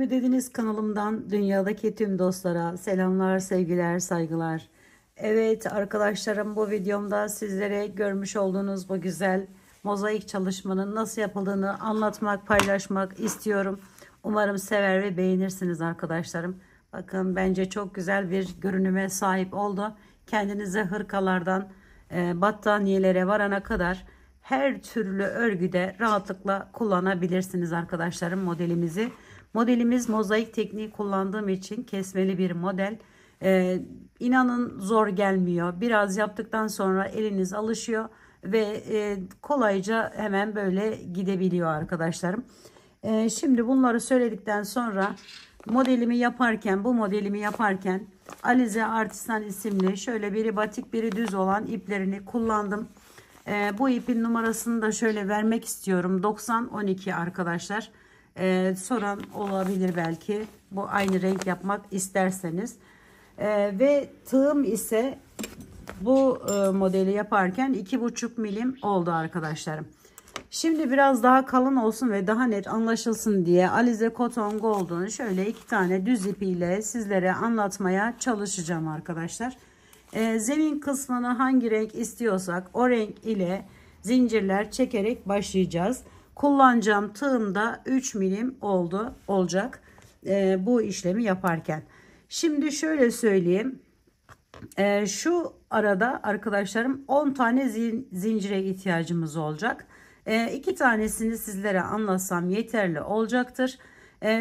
mi dediniz kanalımdan dünyadaki tüm dostlara selamlar, sevgiler, saygılar. Evet arkadaşlarım, bu videomda sizlere görmüş olduğunuz bu güzel mozaik çalışmanın nasıl yapıldığını anlatmak, paylaşmak istiyorum. Umarım sever ve beğenirsiniz arkadaşlarım. Bakın, bence çok güzel bir görünüme sahip oldu. Kendinize hırkalardan battaniyelere varana kadar her türlü örgüde rahatlıkla kullanabilirsiniz arkadaşlarım modelimizi. Modelimiz mozaik tekniği kullandığım için kesmeli bir model. İnanın zor gelmiyor. Biraz yaptıktan sonra eliniz alışıyor ve kolayca hemen böyle gidebiliyor arkadaşlarım. Şimdi bunları söyledikten sonra bu modelimi yaparken Alize Artisan isimli şöyle biri batik biri düz olan iplerini kullandım. Bu ipin numarasını da şöyle vermek istiyorum. 90-12 arkadaşlar. Soran olabilir belki. Bu aynı renk yapmak isterseniz. Ve tığım ise bu modeli yaparken 2,5 milim oldu arkadaşlarım. Şimdi biraz daha kalın olsun ve daha net anlaşılsın diye Alize Cotton Gold'un şöyle 2 tane düz ipiyle sizlere anlatmaya çalışacağım arkadaşlar. Zemin kısmını hangi renk istiyorsak o renk ile zincirler çekerek başlayacağız. Kullanacağım tığım da 3 milim olacak bu işlemi yaparken. Şimdi şöyle söyleyeyim. Şu arada arkadaşlarım 10 tane zincire ihtiyacımız olacak. 2 tanesini sizlere anlatsam yeterli olacaktır.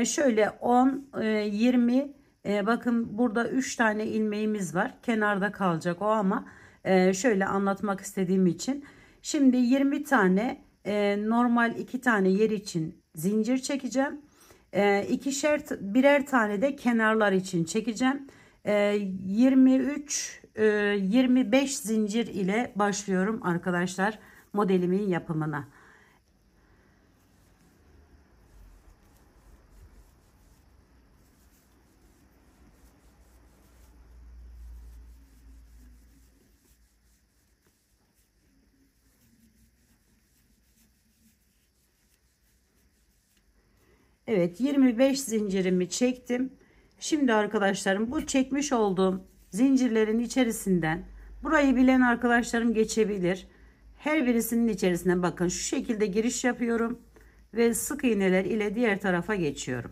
Şöyle 10, 20, bakın burada 3 tane ilmeğimiz var. Kenarda kalacak o ama şöyle anlatmak istediğim için. Şimdi 20 tane normal 2 tane yer için zincir çekeceğim. Birer tane de kenarlar için çekeceğim. 23 25 zincir ile başlıyorum arkadaşlar modelimin yapımına. Evet, 25 zincirimi çektim. Şimdi arkadaşlarım, bu çekmiş olduğum zincirlerin içerisinden burayı bilen arkadaşlarım geçebilir. Her birisinin içerisine bakın şu şekilde giriş yapıyorum ve sık iğneler ile diğer tarafa geçiyorum.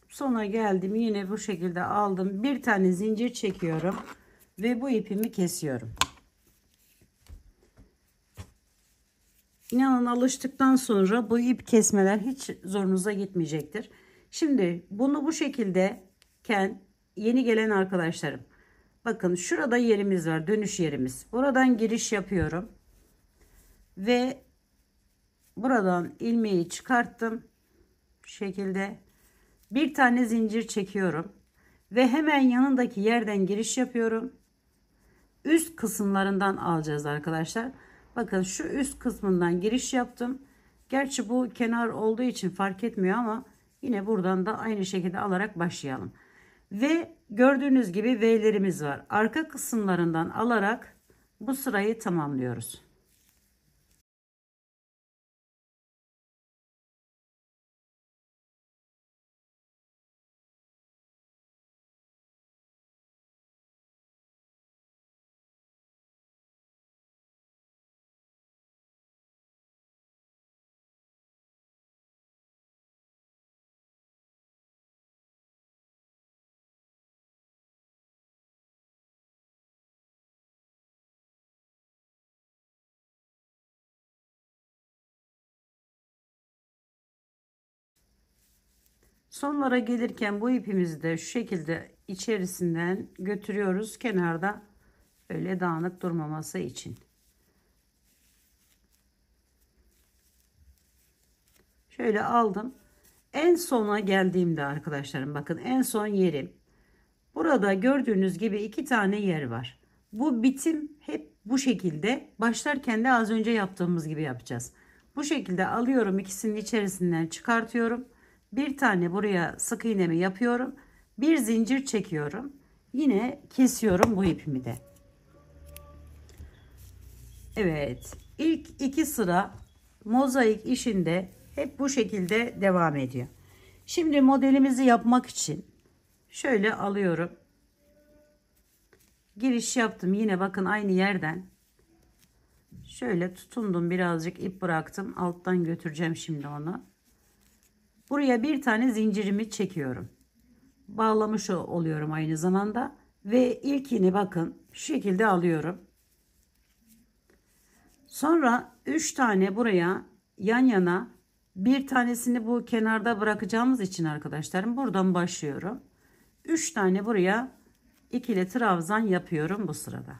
Sona geldim, yine bu şekilde aldım, bir tane zincir çekiyorum ve bu ipimi kesiyorum. İnanın alıştıktan sonra bu ip kesmeler hiç zorunuza gitmeyecektir. Şimdi bunu bu şekildeyken yeni gelen arkadaşlarım, bakın şurada yerimiz var, dönüş yerimiz. Buradan giriş yapıyorum ve buradan ilmeği çıkarttım. Bu şekilde bir tane zincir çekiyorum ve hemen yanındaki yerden giriş yapıyorum. Üst kısımlarından alacağız arkadaşlar. Bakın şu üst kısmından giriş yaptım. Gerçi bu kenar olduğu için fark etmiyor ama yine buradan da aynı şekilde alarak başlayalım. Ve gördüğünüz gibi V'lerimiz var. Arka kısımlarından alarak bu sırayı tamamlıyoruz. Sonlara gelirken bu ipimizi de şu şekilde içerisinden götürüyoruz kenarda, öyle dağınık durmaması için. Şöyle aldım. En sona geldiğimde arkadaşlarım, bakın en son yerim. Burada gördüğünüz gibi 2 tane yer var. Bu bitim hep bu şekilde. Başlarken de az önce yaptığımız gibi yapacağız. Bu şekilde alıyorum, ikisinin içerisinden çıkartıyorum. Bir tane buraya sık iğnemi yapıyorum. Bir zincir çekiyorum. Yine kesiyorum bu ipimi de. Evet, ilk 2 sıra mozaik işinde hep bu şekilde devam ediyor. Şimdi modelimizi yapmak için şöyle alıyorum. Giriş yaptım. Yine bakın aynı yerden. Şöyle tutundum. Birazcık ip bıraktım. Alttan götüreceğim şimdi onu. Buraya bir tane zincirimi çekiyorum. Bağlamış oluyorum aynı zamanda. Ve ilkini bakın şu şekilde alıyorum. Sonra 3 tane buraya yan yana, bir tanesini bu kenarda bırakacağımız için arkadaşlarım buradan başlıyorum. 3 tane buraya ikili trabzan yapıyorum bu sırada.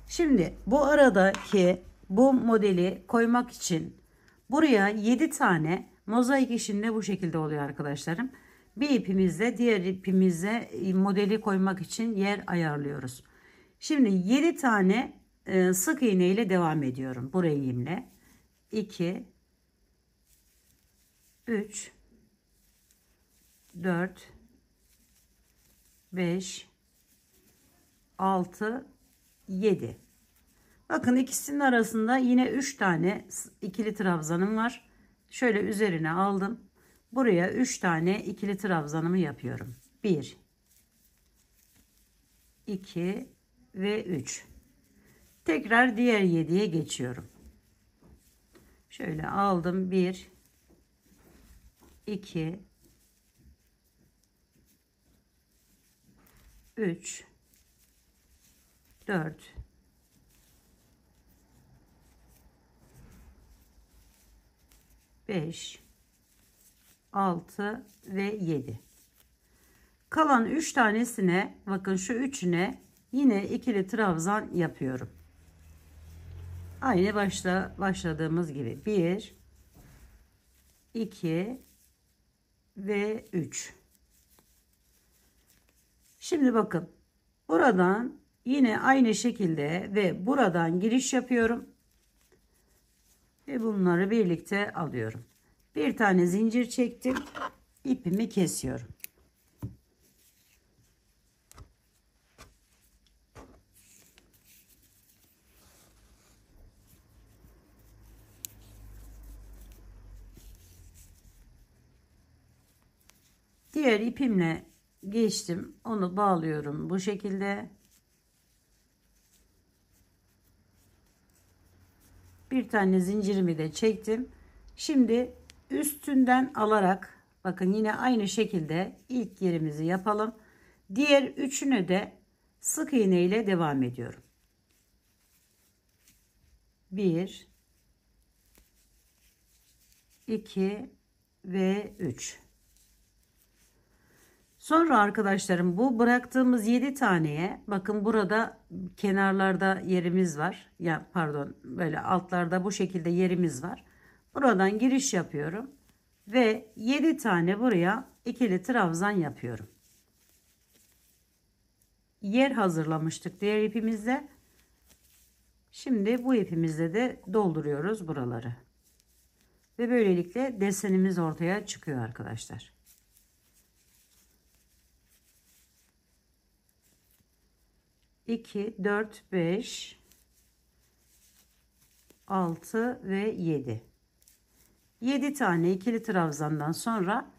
Şimdi bu aradaki bu modeli koymak için buraya 7 tane mozaik işinde bu şekilde oluyor arkadaşlarım. Bir ipimizle diğer ipimize modeli koymak için yer ayarlıyoruz. Şimdi 7 tane sık iğne ile devam ediyorum bu rengimle. 2 3 4 5 6 7. Bakın ikisinin arasında yine 3 tane ikili trabzanım var. Şöyle üzerine aldım. Buraya 3 tane ikili trabzanımı yapıyorum. 1 2 ve 3. Tekrar diğer 7'ye geçiyorum. Şöyle aldım. 1 2 3 4 5 6 ve 7. Kalan 3 tanesine bakın, şu üçüne yine ikili trabzan yapıyorum. Aynı başladığımız gibi 1 2 ve 3. Şimdi bakın, buradan yine aynı şekilde ve buradan giriş yapıyorum ve bunları birlikte alıyorum. Bir tane zincir çektim, ipimi kesiyorum. Diğer ipimle geçtim, onu bağlıyorum bu şekilde. Bir tane zincirimi de çektim. Şimdi üstünden alarak bakın yine aynı şekilde ilk yerimizi yapalım. Diğer üçünü de sık iğne ile devam ediyorum. 1 2 ve 3. Sonra arkadaşlarım bu bıraktığımız 7 taneye bakın, burada kenarlarda yerimiz var. Ya pardon, böyle altlarda bu şekilde yerimiz var. Buradan giriş yapıyorum ve 7 tane buraya ikili trabzan yapıyorum. Yer hazırlamıştık diğer ipimizde. Şimdi bu ipimizle de dolduruyoruz buraları. Ve böylelikle desenimiz ortaya çıkıyor arkadaşlar. 2 4 5 6 ve 7. 7 tane ikili trabzandan sonra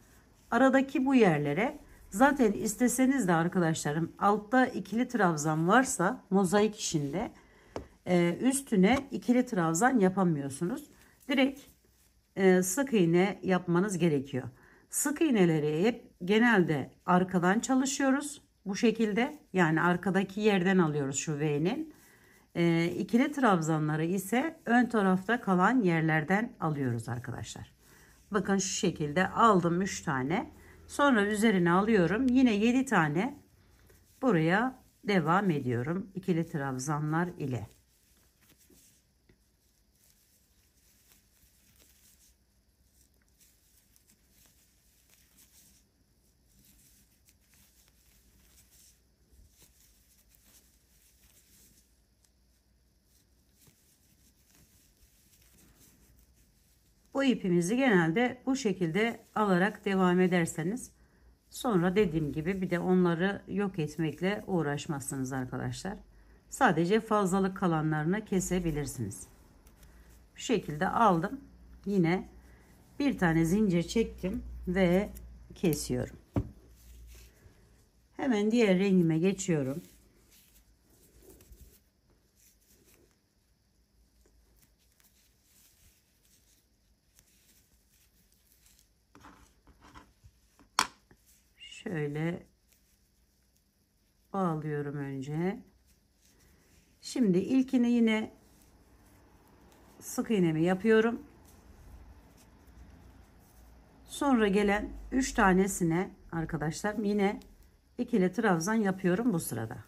aradaki bu yerlere, zaten isteseniz de arkadaşlarım altta ikili trabzan varsa mozaik işinde üstüne ikili trabzan yapamıyorsunuz. Direkt sık iğne yapmanız gerekiyor. Sık iğneleri hep genelde arkadan çalışıyoruz. Bu şekilde, yani arkadaki yerden alıyoruz şu V'nin. İkili trabzanları ise ön tarafta kalan yerlerden alıyoruz arkadaşlar. Bakın şu şekilde aldım 3 tane. Sonra üzerine alıyorum. Yine 7 tane buraya devam ediyorum. İkili trabzanlar ile. Bu ipimizi genelde bu şekilde alarak devam ederseniz sonra dediğim gibi bir de onları yok etmekle uğraşmazsınız arkadaşlar. Sadece fazlalık kalanlarını kesebilirsiniz. Bu şekilde aldım. Yine bir tane zincir çektim ve kesiyorum. Hemen diğer rengime geçiyorum. Şöyle bağlıyorum önce. Şimdi ilkini yine sık iğnemi yapıyorum. Sonra gelen 3 tanesine arkadaşlar yine ikili trabzan yapıyorum bu sırada.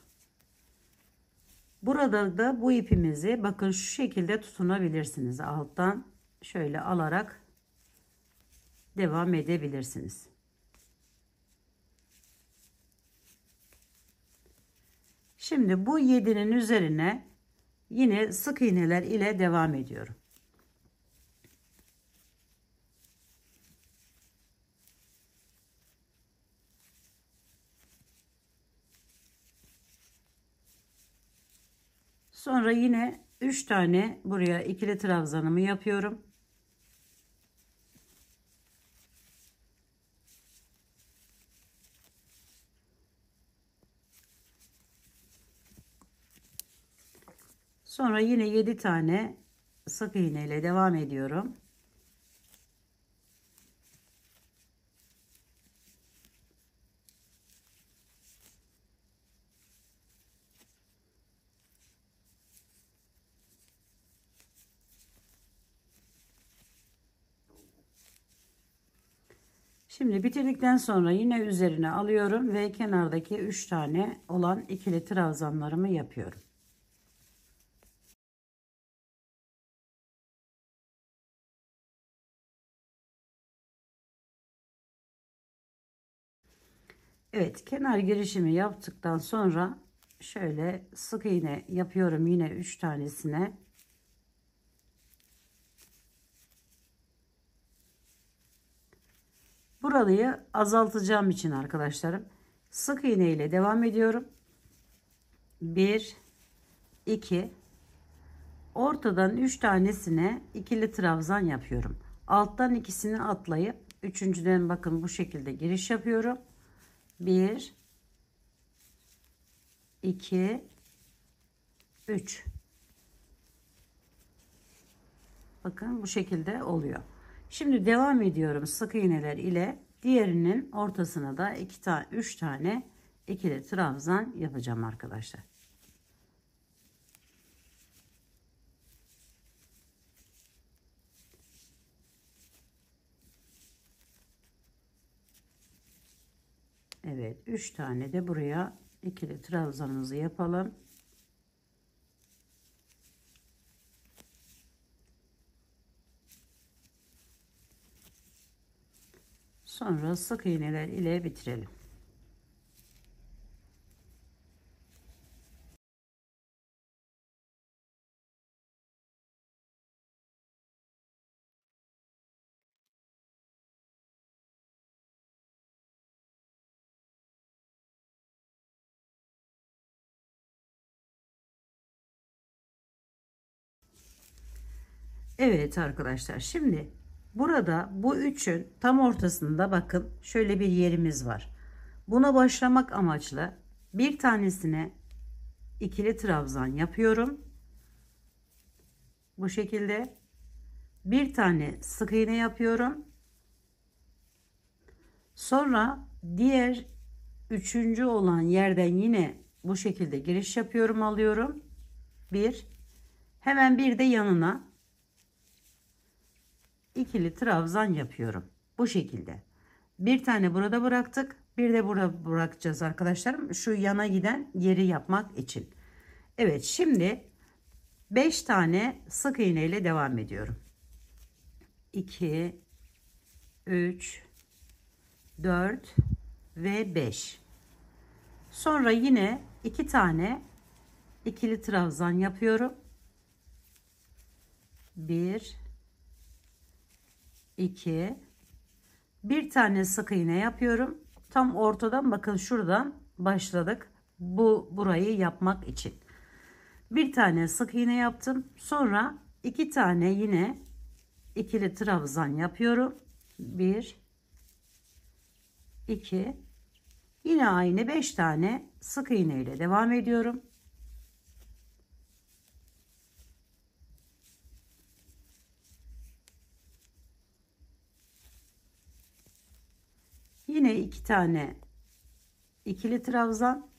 Burada da bu ipimizi bakın şu şekilde tutunabilirsiniz. Alttan şöyle alarak devam edebilirsiniz. Şimdi bu 7'nin üzerine yine sık iğneler ile devam ediyorum. Sonra yine 3 tane buraya ikili trabzanımı yapıyorum. Sonra yine 7 tane sık iğne ile devam ediyorum. Şimdi bitirdikten sonra yine üzerine alıyorum ve kenardaki 3 tane olan ikili trabzanlarımı yapıyorum. Evet, kenar girişimi yaptıktan sonra şöyle sık iğne yapıyorum yine 3 tanesine. Burayı azaltacağım için arkadaşlarım sık iğne ile devam ediyorum. 1 2 ortadan 3 tanesine ikili trabzan yapıyorum. Alttan ikisini atlayıp üçüncüden bakın bu şekilde giriş yapıyorum. 1 2 3 bakın bu şekilde oluyor. Şimdi devam ediyorum sık iğneler ile diğerinin ortasına da 3 tane ikili trabzan yapacağım arkadaşlar. Evet 3 tane de buraya ikili trabzanımızı yapalım. Sonra sık iğneler ile bitirelim. Evet arkadaşlar şimdi burada bu üçün tam ortasında bakın şöyle bir yerimiz var. Buna başlamak amaçlı bir tanesine ikili trabzan yapıyorum. Bu şekilde bir tane sık iğne yapıyorum. Sonra diğer üçüncü olan yerden yine bu şekilde giriş yapıyorum, alıyorum. Bir. Hemen bir de yanına ikili trabzan yapıyorum. Bu şekilde. Bir tane burada bıraktık. Bir de burada bırakacağız arkadaşlarım. Şu yana giden yeri yapmak için. Evet, şimdi 5 tane sık iğne ile devam ediyorum. 2, 3, 4 ve 5. Sonra yine 2 tane ikili trabzan yapıyorum. 1, 2, bir tane sık iğne yapıyorum. Tam ortadan, bakın şuradan başladık. Burayı yapmak için. Bir tane sık iğne yaptım. Sonra 2 tane yine ikili trabzan yapıyorum. 1, 2, yine aynı 5 tane sık iğne ile devam ediyorum. Yine 2 tane ikili trabzan,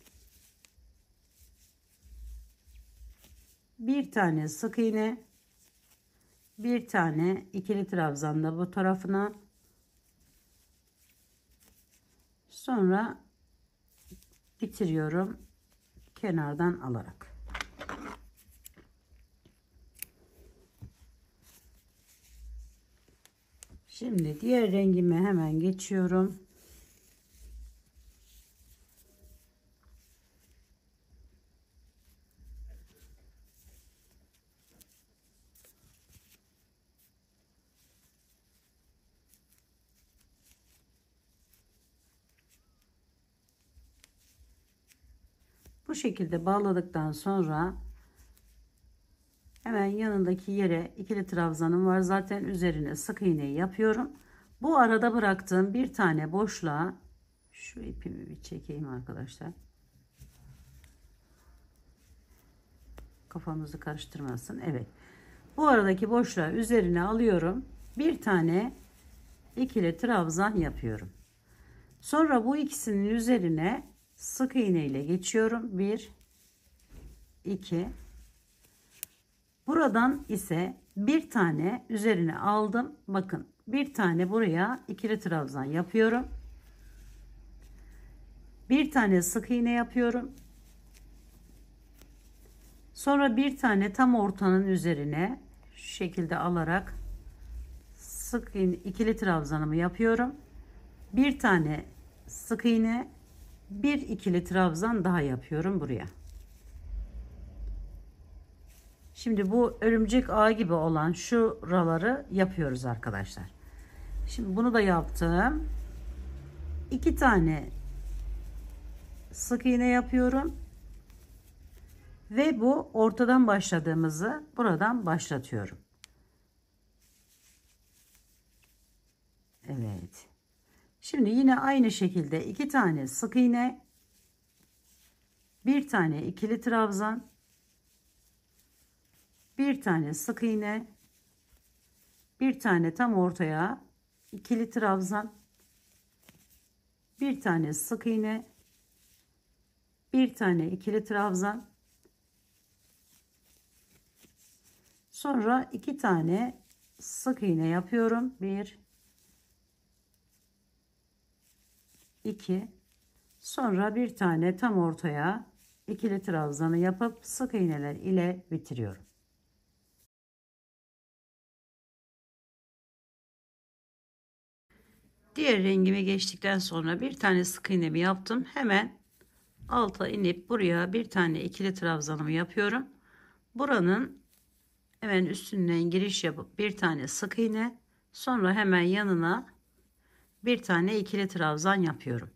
bir tane sık iğne, bir tane ikili trabzan da bu tarafına, sonra bitiriyorum kenardan alarak. Şimdi diğer rengime hemen geçiyorum. Bu şekilde bağladıktan sonra hemen yanındaki yere ikili trabzanım var. Zaten üzerine sık iğneyi yapıyorum. Bu arada bıraktığım bir tane boşluğa şu ipimi bir çekeyim arkadaşlar. Kafamızı karıştırmasın. Evet. Bu aradaki boşluğa üzerine alıyorum. Bir tane ikili trabzan yapıyorum. Sonra bu ikisinin üzerine sık iğne ile geçiyorum. 1, 2. Buradan ise bir tane üzerine aldım. Bakın, bir tane buraya ikili trabzan yapıyorum. Bir tane sık iğne yapıyorum. Sonra bir tane tam ortanın üzerine şu şekilde alarak sık iğne, ikili trabzanımı yapıyorum. Bir tane sık iğne, bir ikili trabzan daha yapıyorum buraya. Şimdi bu örümcek ağı gibi olan şuraları yapıyoruz arkadaşlar. Şimdi bunu da yaptım. 2 tane sık iğne yapıyorum. Ve bu ortadan başladığımızı buradan başlatıyorum. Evet. Şimdi yine aynı şekilde 2 tane sık iğne, bir tane ikili trabzan, bir tane sık iğne, bir tane tam ortaya ikili trabzan, bir tane sık iğne, bir tane ikili trabzan, sonra 2 tane sık iğne yapıyorum. 1, 2, sonra bir tane tam ortaya ikili trabzanı yapıp sık iğneler ile bitiriyorum. Diğer rengime geçtikten sonra bir tane sık iğnemi yaptım. Hemen alta inip buraya bir tane ikili trabzanımı yapıyorum. Buranın hemen üstünden giriş yapıp bir tane sık iğne, sonra hemen yanına bir tane ikili trabzan yapıyorum.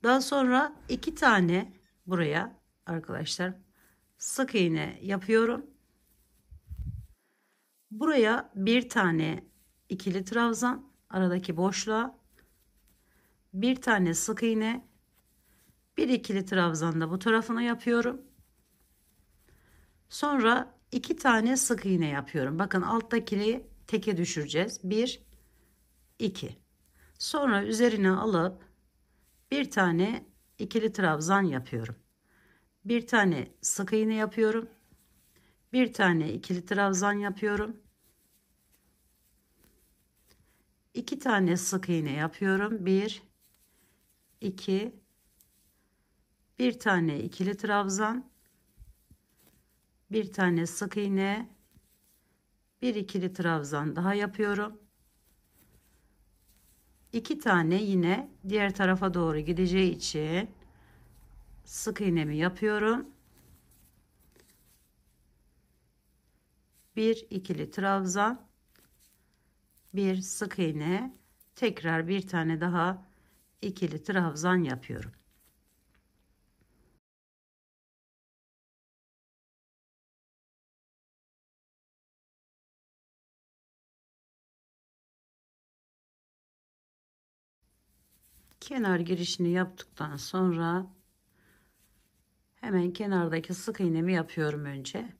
Daha sonra 2 tane buraya arkadaşlar sık iğne yapıyorum. Buraya bir tane ikili trabzan, aradaki boşluğa bir tane sık iğne, bir ikili trabzan da bu tarafına yapıyorum. Sonra 2 tane sık iğne yapıyorum. Bakın alttakini teke düşüreceğiz. 1, 2. Sonra üzerine alıp bir tane ikili trabzan yapıyorum. Bir tane sık iğne yapıyorum. Bir tane ikili trabzan yapıyorum. 2 tane sık iğne yapıyorum. 1 2 bir tane ikili trabzan, bir tane sık iğne, bir ikili trabzan daha yapıyorum. 2 tane yine diğer tarafa doğru gideceği için sık iğnemi yapıyorum. Bir ikili trabzan, bir sık iğne, tekrar bir tane daha ikili trabzan yapıyorum. Kenar girişini yaptıktan sonra hemen kenardaki sık iğnemi yapıyorum önce.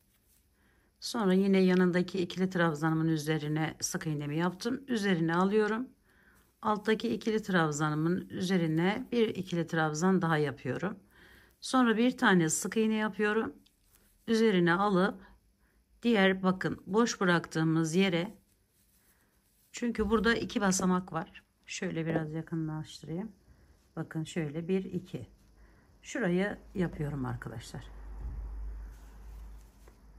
Sonra yine yanındaki ikili trabzanımın üzerine sık iğnemi yaptım. Üzerine alıyorum. Alttaki ikili trabzanımın üzerine bir ikili trabzan daha yapıyorum. Sonra bir tane sık iğne yapıyorum. Üzerine alıp diğer bakın boş bıraktığımız yere, çünkü burada 2 basamak var. Şöyle biraz yakınlaştırayım. Bakın şöyle 1 2. Şurayı yapıyorum arkadaşlar.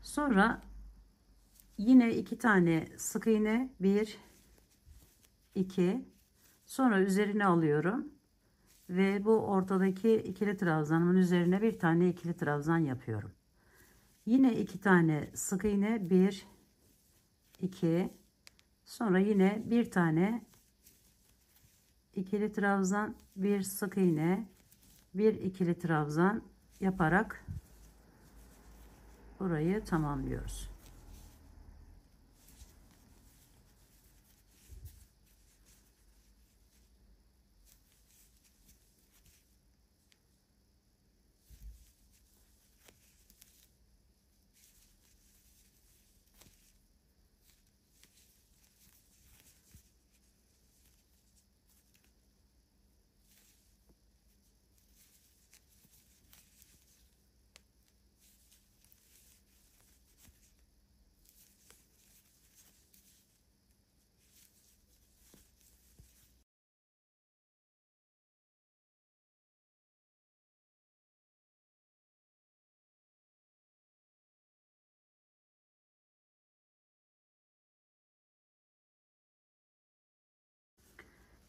Sonra yine 2 tane sık iğne, 1 2, sonra üzerine alıyorum ve bu ortadaki ikili trabzanımın üzerine bir tane ikili trabzan yapıyorum. Yine 2 tane sık iğne, 1 2, sonra yine bir tane ikili trabzan, bir sık iğne, bir ikili trabzan yaparak burayı tamamlıyoruz.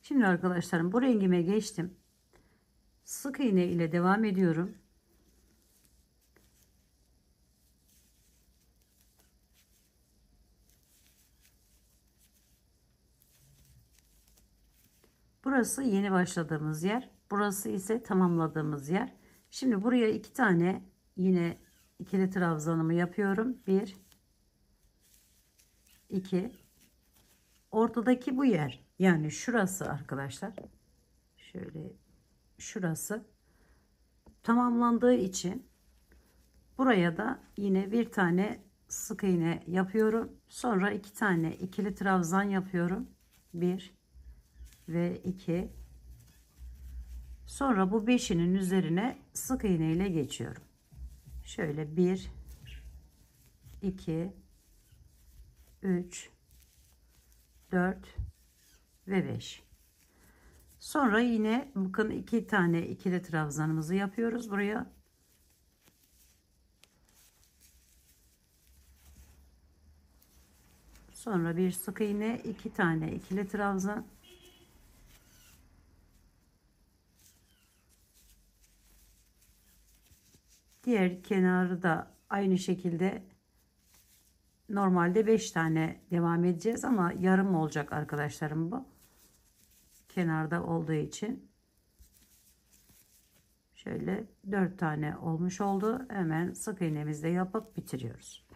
Şimdi arkadaşlarım bu rengime geçtim. Sık iğne ile devam ediyorum. Burası yeni başladığımız yer. Burası ise tamamladığımız yer. Şimdi buraya 2 tane yine ikili trabzanımı yapıyorum. 1 2. Ortadaki bu yer, yani şurası arkadaşlar. Şöyle şurası tamamlandığı için buraya da yine bir tane sık iğne yapıyorum. Sonra 2 tane ikili trabzan yapıyorum. 1 ve 2. Sonra bu beşinin üzerine sık iğne ile geçiyorum. Şöyle 1 2 3 4 ve 5. Sonra yine bakın 2 tane ikili trabzanımızı yapıyoruz buraya. Sonra bir sık iğne, 2 tane ikili trabzan. Diğer kenarı da aynı şekilde, normalde 5 tane devam edeceğiz ama yarım olacak arkadaşlarım bu. Kenarda olduğu için şöyle 4 tane olmuş oldu. Hemen sık iğnemizle yapıp bitiriyoruz.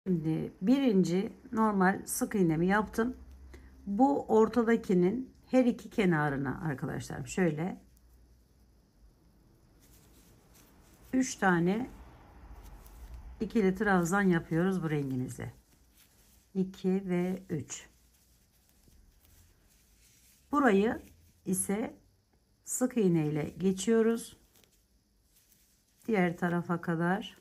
Şimdi birinci normal sık iğnemi yaptım. Bu ortadakinin her iki kenarına arkadaşlar şöyle 3 tane ikili trabzan yapıyoruz bu rengimizle. 2 ve 3. Burayı ise sık iğne ile geçiyoruz. Diğer tarafa kadar.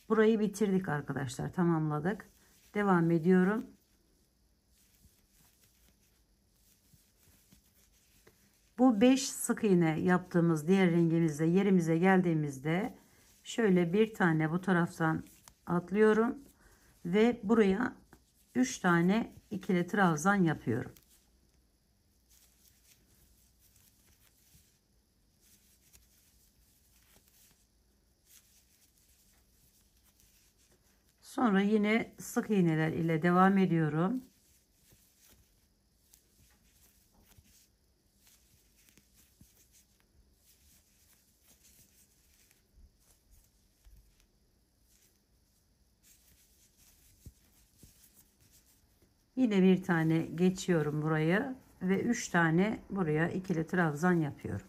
Burayı bitirdik arkadaşlar. Tamamladık. Devam ediyorum. Bu 5 sık iğne yaptığımız diğer rengimizde yerimize geldiğimizde şöyle bir tane bu taraftan atlıyorum ve buraya 3 tane ikili trabzan yapıyorum. Sonra yine sık iğneler ile devam ediyorum. Yine bir tane geçiyorum buraya ve 3 tane buraya ikili trabzan yapıyorum.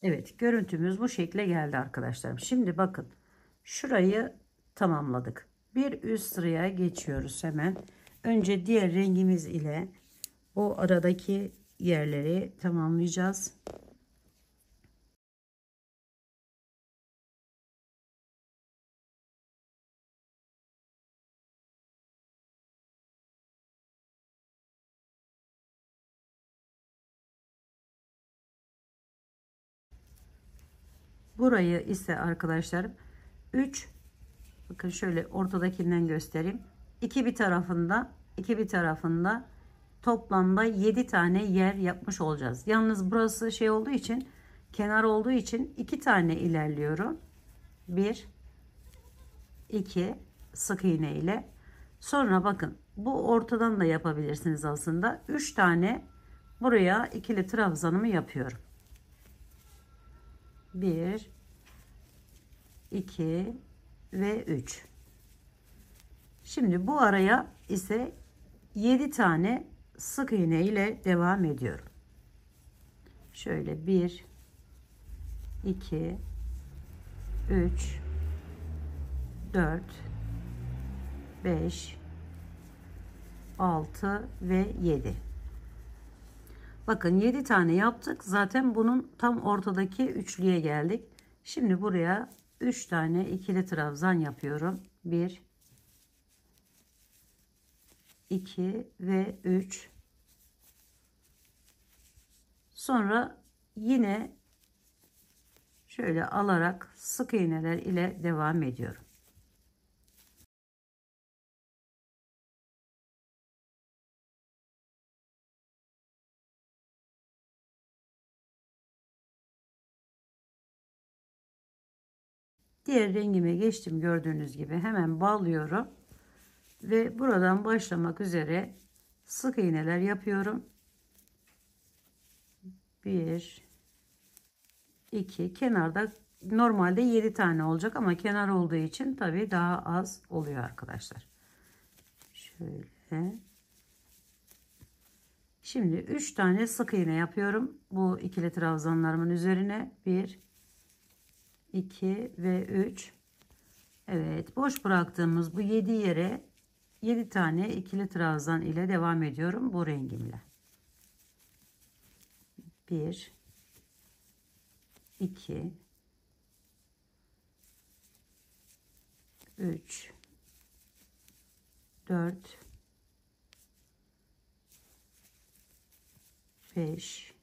Evet, görüntümüz bu şekle geldi arkadaşlarım. Şimdi bakın, şurayı tamamladık. Bir üst sıraya geçiyoruz hemen. Önce diğer rengimiz ile o aradaki yerleri tamamlayacağız. Burayı ise arkadaşlarım 3, bakın şöyle ortadakinden göstereyim. İki bir tarafında toplamda 7 tane yer yapmış olacağız. Yalnız burası şey olduğu için, kenar olduğu için 2 tane ilerliyorum. 1 2 sık iğne ile. Sonra bakın, bu ortadan da yapabilirsiniz aslında. 3 tane buraya ikili trabzanımı yapıyorum. 1 2 ve 3. Şimdi bu araya ise 7 tane sık iğne ile devam ediyorum. Şöyle 1 2 3 4 5 6 ve 7. Bakın 7 tane yaptık. Zaten bunun tam ortadaki üçlüye geldik. Şimdi buraya 3 tane ikili trabzan yapıyorum. 1 2 ve 3. Sonra yine şöyle alarak sık iğneler ile devam ediyorum. Diğer rengime geçtim, gördüğünüz gibi hemen bağlıyorum ve buradan başlamak üzere sık iğneler yapıyorum. 1 2, kenarda normalde 7 tane olacak ama kenar olduğu için tabii daha az oluyor arkadaşlar. Şöyle. Şimdi 3 tane sık iğne yapıyorum bu ikili trabzanlarımın üzerine. 1 2 ve 3. Evet, boş bıraktığımız bu 7 yere 7 tane ikili trabzan ile devam ediyorum bu rengimle. 1 2 3 4 5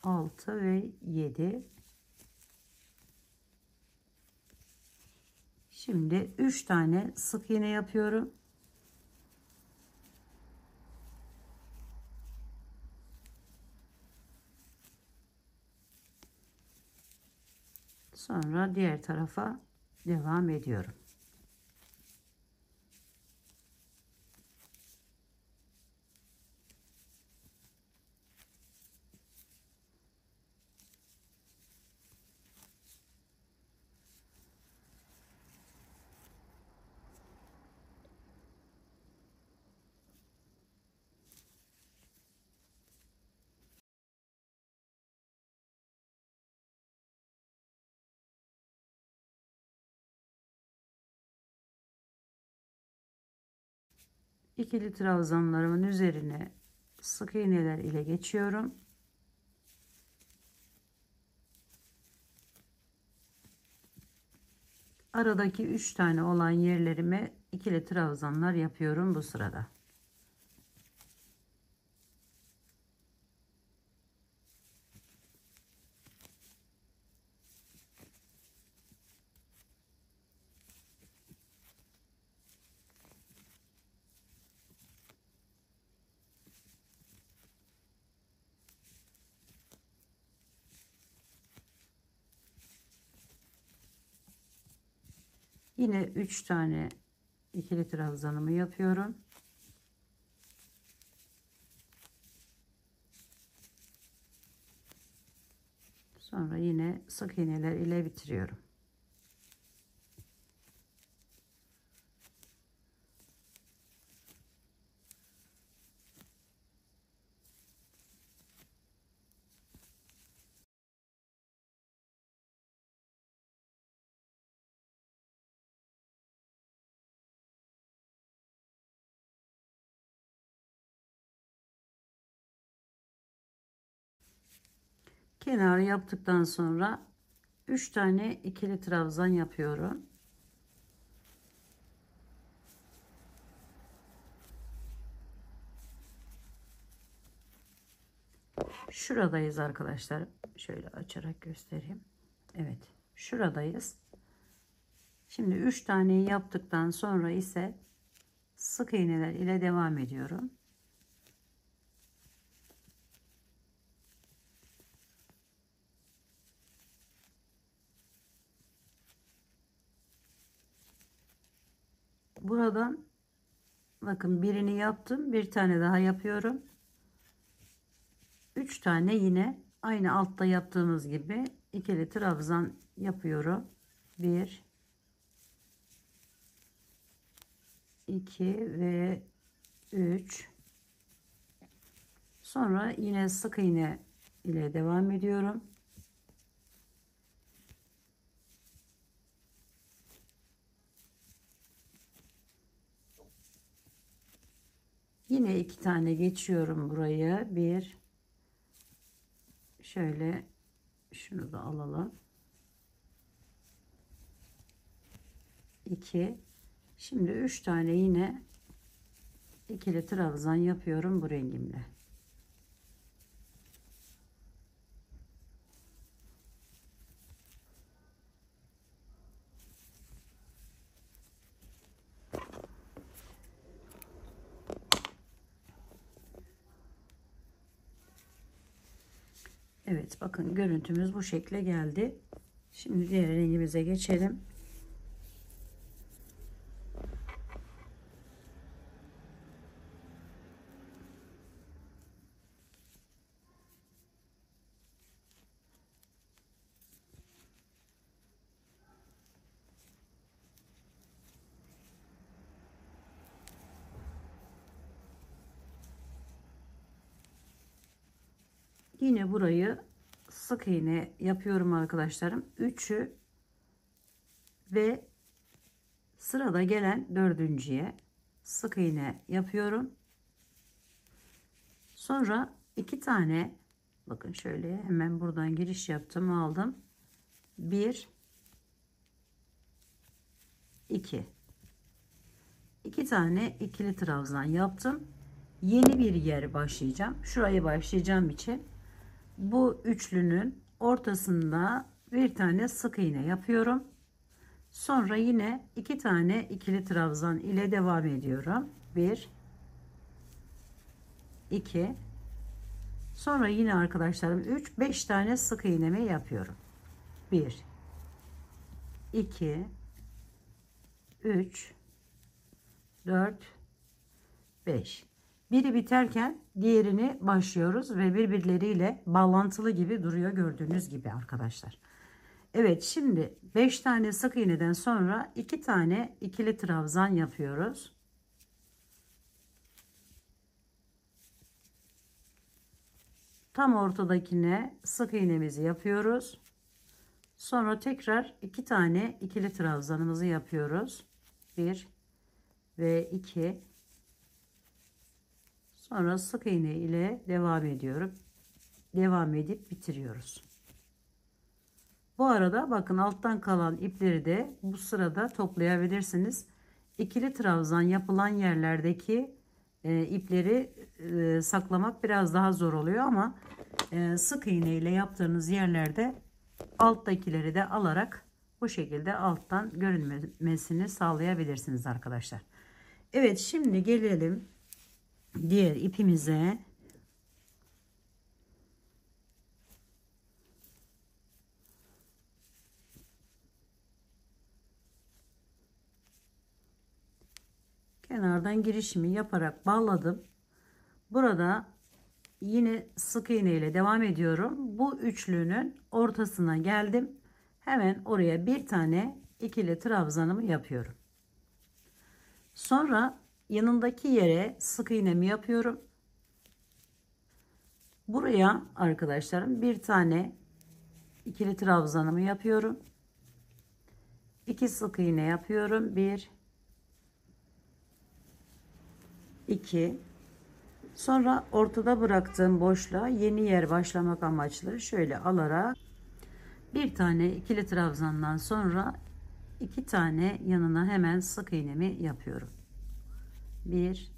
6 ve 7. Şimdi 3 tane sık iğne yapıyorum. Sonra diğer tarafa devam ediyorum. İkili trabzanlarımın üzerine sık iğneler ile geçiyorum. Aradaki 3 tane olan yerlerime ikili trabzanlar yapıyorum bu sırada. Yine 3 tane ikili trabzanımı yapıyorum. Sonra yine sık iğneler ile bitiriyorum. Kenarı yaptıktan sonra 3 tane ikili trabzan yapıyorum. Şuradayız arkadaşlar. Şöyle açarak göstereyim. Evet, şuradayız. Şimdi 3 taneyi yaptıktan sonra ise sık iğneler ile devam ediyorum. Buradan bakın birini yaptım, bir tane daha yapıyorum. 3 tane yine aynı altta yaptığımız gibi ikili trabzan yapıyorum. 1 2 ve 3. Sonra yine sık iğne ile devam ediyorum. Yine 2 tane geçiyorum buraya. Bir, şöyle şunu da alalım. 2. Şimdi 3 tane yine ikili trabzan yapıyorum bu rengimle. Evet, bakın görüntümüz bu şekle geldi. Şimdi diğer rengimize geçelim. Yine burayı sık iğne yapıyorum arkadaşlarım. 3'ü ve sırada gelen dördüncüye sık iğne yapıyorum. Sonra 2 tane, bakın şöyle hemen buradan giriş yaptım, aldım. 1 2 2 tane ikili trabzan yaptım. Yeni bir yer başlayacağım. Şurayı başlayacağım için bu üçlünün ortasında bir tane sık iğne yapıyorum. Sonra yine 2 tane ikili trabzan ile devam ediyorum. 1 2. Sonra yine arkadaşlarım 3 5 tane sık iğnemi yapıyorum. 1 2 3 4 5. Biri biterken diğerini başlıyoruz ve birbirleriyle bağlantılı gibi duruyor gördüğünüz gibi arkadaşlar. Evet, şimdi 5 tane sık iğneden sonra 2 tane ikili trabzan yapıyoruz. Tam ortadakine sık iğnemizi yapıyoruz. Sonra tekrar 2 tane ikili trabzanımızı yapıyoruz. 1 ve 2. Sonra sık iğne ile devam ediyorum. Devam edip bitiriyoruz. Bu arada bakın alttan kalan ipleri de bu sırada toplayabilirsiniz. İkili trabzan yapılan yerlerdeki ipleri saklamak biraz daha zor oluyor ama sık iğne ile yaptığınız yerlerde alttakileri de alarak bu şekilde alttan görünmesini sağlayabilirsiniz arkadaşlar. Evet, şimdi gelelim diğer ipimize. Kenardan girişimi yaparak bağladım. Burada yine sık iğne ile devam ediyorum. Bu üçlünün ortasına geldim. Hemen oraya bir tane ikili trabzanımı yapıyorum. Sonra yanındaki yere sık iğnemi yapıyorum. Buraya arkadaşlarım bir tane ikili trabzanımı yapıyorum. 2 sık iğne yapıyorum. 1 2. Sonra ortada bıraktığım boşluğa yeni yer başlamak amaçlı şöyle alarak bir tane ikili trabzandan sonra 2 tane yanına hemen sık iğnemi yapıyorum. 1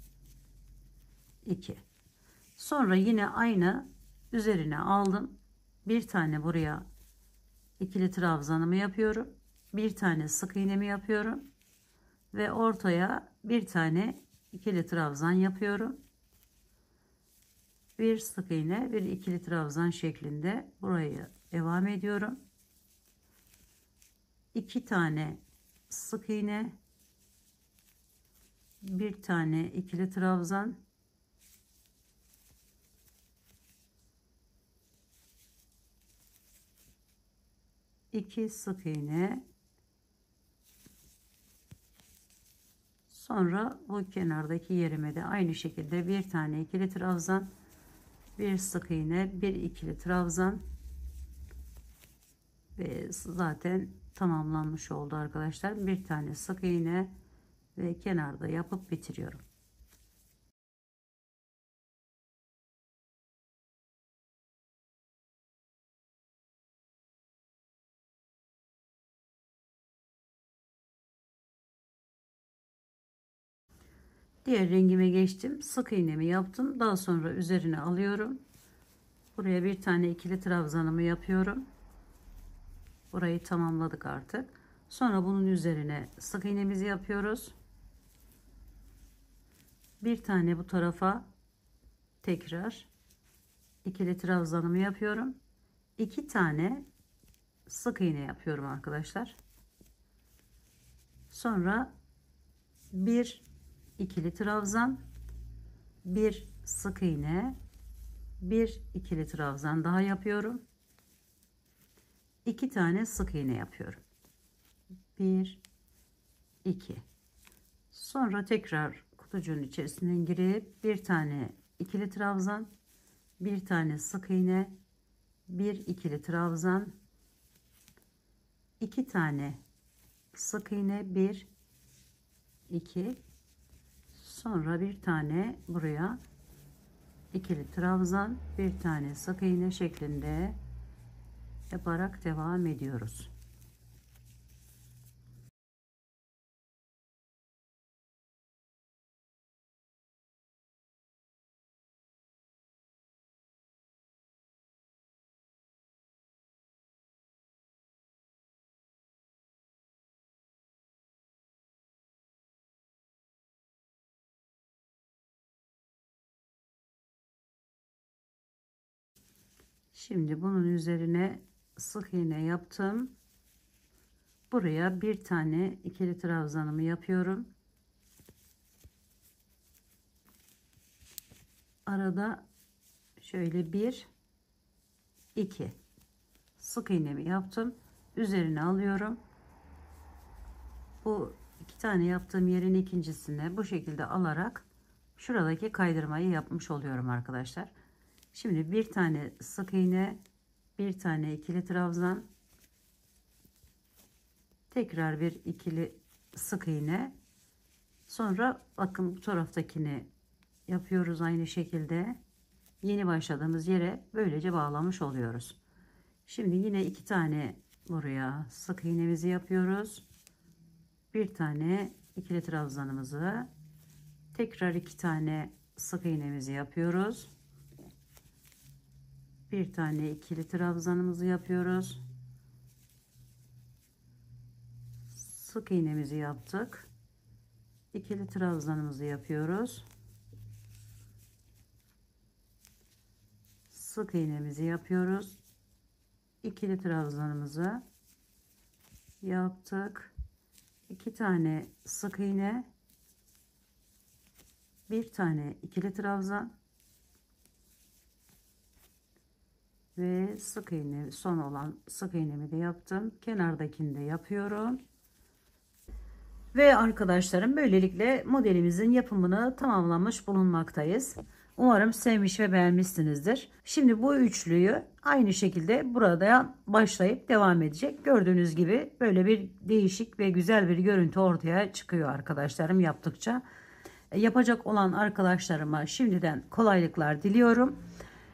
2. Sonra yine aynı üzerine aldım. Bir tane buraya ikili trabzanımı yapıyorum. Bir tane sık iğnemi yapıyorum ve ortaya bir tane ikili trabzan yapıyorum. Bir sık iğne, bir ikili trabzan şeklinde burayı devam ediyorum. 2 tane sık iğne, bir tane ikili trabzan, iki sık iğne, sonra bu kenardaki yerime de aynı şekilde bir tane ikili trabzan, bir sık iğne, bir ikili trabzan ve zaten tamamlanmış oldu arkadaşlar. Bir tane sık iğne ve kenarda yapıp bitiriyorum. Diğer rengime geçtim. Sık iğnemi yaptım. Daha sonra üzerine alıyorum. Buraya bir tane ikili trabzanımı yapıyorum. Burayı tamamladık artık. Sonra bunun üzerine sık iğnemizi yapıyoruz. Bir tane bu tarafa tekrar ikili trabzanımı yapıyorum. 2 tane sık iğne yapıyorum arkadaşlar. Sonra bir ikili trabzan, bir sık iğne, bir ikili trabzan daha yapıyorum. 2 tane sık iğne yapıyorum. 1 2. Sonra tekrar kutucuğun içerisinden girip bir tane ikili trabzan, bir tane sık iğne, bir ikili trabzan, 2 tane sık iğne, 1 2. Sonra bir tane buraya ikili trabzan, bir tane sık iğne şeklinde yaparak devam ediyoruz. Şimdi bunun üzerine sık iğne yaptım. Buraya bir tane ikili trabzanımı yapıyorum. Arada şöyle 1 2 sık iğnemi yaptım. Üzerine alıyorum. Bu 2 tane yaptığım yerin ikincisine bu şekilde alarak şuradaki kaydırmayı yapmış oluyorum arkadaşlar. Şimdi bir tane sık iğne, bir tane ikili trabzan, tekrar bir ikili sık iğne, sonra bakın bu taraftakini yapıyoruz aynı şekilde. Yeni başladığımız yere böylece bağlamış oluyoruz. Şimdi yine 2 tane buraya sık iğnemizi yapıyoruz. Bir tane ikili trabzanımızı, tekrar 2 tane sık iğnemizi yapıyoruz. Bir tane ikili trabzanımızı yapıyoruz. Sık iğnemizi yaptık. İkili trabzanımızı yapıyoruz. Sık iğnemizi yapıyoruz. İkili trabzanımızı yaptık. 2 tane sık iğne, bir tane ikili trabzan ve sık iğne, son olan sık iğnemi de yaptım. Kenardakini de yapıyorum. Ve arkadaşlarım, böylelikle modelimizin yapımını tamamlamış bulunmaktayız. Umarım sevmiş ve beğenmişsinizdir. Şimdi bu üçlüyü aynı şekilde burada başlayıp devam edecek. Gördüğünüz gibi böyle bir değişik ve güzel bir görüntü ortaya çıkıyor arkadaşlarım yaptıkça. Yapacak olan arkadaşlarıma şimdiden kolaylıklar diliyorum.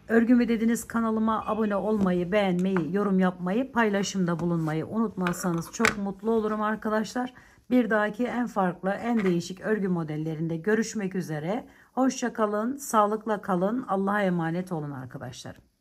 Örgümü dediniz kanalıma abone olmayı, beğenmeyi, yorum yapmayı, paylaşımda bulunmayı unutmazsanız çok mutlu olurum arkadaşlar. Bir dahaki en farklı, en değişik örgü modellerinde görüşmek üzere. Hoşça kalın, sağlıkla kalın, Allah'a emanet olun arkadaşlar.